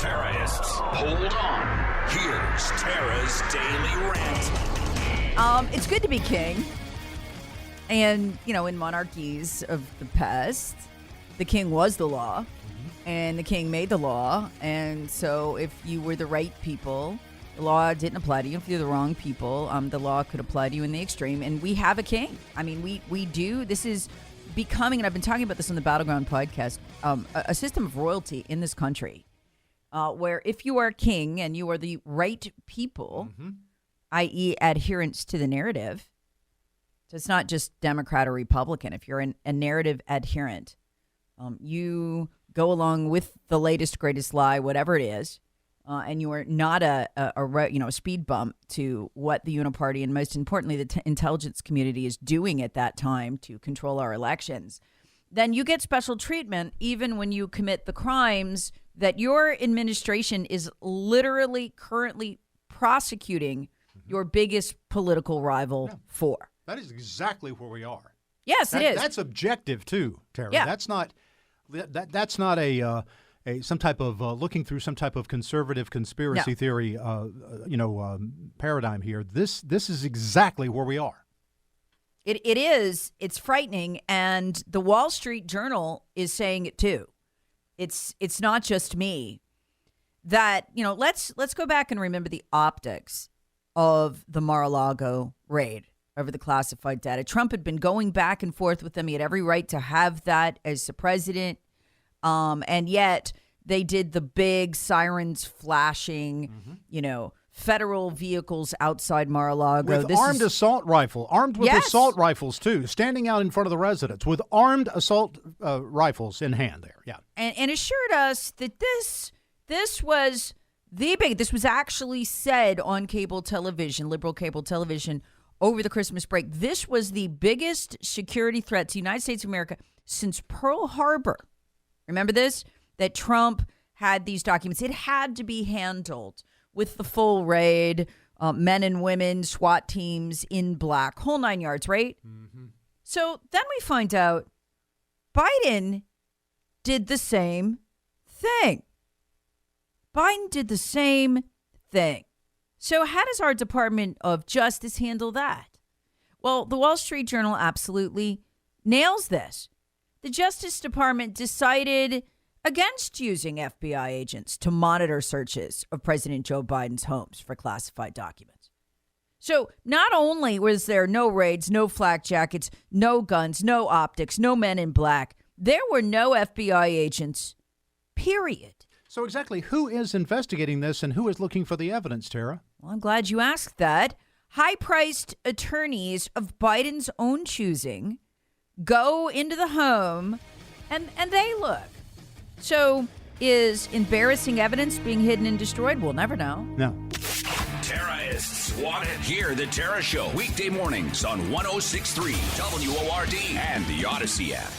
Terrorists, hold on. Here's Tara's Daily Rant. It's good to be king. And, in monarchies of the past, the king was the law. And the king made the law. And so if you were the right people, the law didn't apply to you. If you're the wrong people, the law could apply to you in the extreme. And we have a king. I mean, we do. This is becoming, and I've been talking about this on the Battleground podcast, a system of royalty in this country where if you are king and you are the right people, i.e. adherents to the narrative, so it's not just Democrat or Republican. If you're a narrative adherent, you go along with the latest, greatest lie, whatever it is, and you are not a speed bump to what the Uniparty and most importantly the intelligence community is doing at that time to control our elections, then you get special treatment even when you commit the crimes that your administration is literally currently prosecuting your biggest political rival for. That is exactly where we are. Yes, it is. That's objective too, Tara. Yeah. That's not a some type of looking through some type of conservative conspiracy theory paradigm here. This is exactly where we are. It is. It's frightening, and the Wall Street Journal is saying it too. It's not just me. That, let's go back and remember the optics of the Mar-a-Lago raid over the classified data. Trump had been going back and forth with them. He had every right to have that as the president. And yet they did the big sirens flashing, federal vehicles outside Mar-a-Lago. With armed assault rifles too, standing out in front of the residence with armed assault rifles in hand there. Yeah. And assured us that this was this was actually said on cable television, liberal cable television, over the Christmas break. This was the biggest security threat to the United States of America since Pearl Harbor. Remember this? That Trump had these documents. It had to be handled with the full raid, men and women, SWAT teams in black, whole 9 yards, right? Mm-hmm. So then we find out Biden did the same thing. So how does our Department of Justice handle that? Well, the Wall Street Journal absolutely nails this. The Justice Department decided against using FBI agents to monitor searches of President Joe Biden's homes for classified documents. So not only was there no raids, no flak jackets, no guns, no optics, no men in black, there were no FBI agents, period. So exactly who is investigating this and who is looking for the evidence, Tara? Well, I'm glad you asked that. High-priced attorneys of Biden's own choosing go into the home and they look. So is embarrassing evidence being hidden and destroyed? We'll never know. No. Terrorists wanted. Hear the Tara Show weekday mornings on 106.3 WORD and the Odyssey app.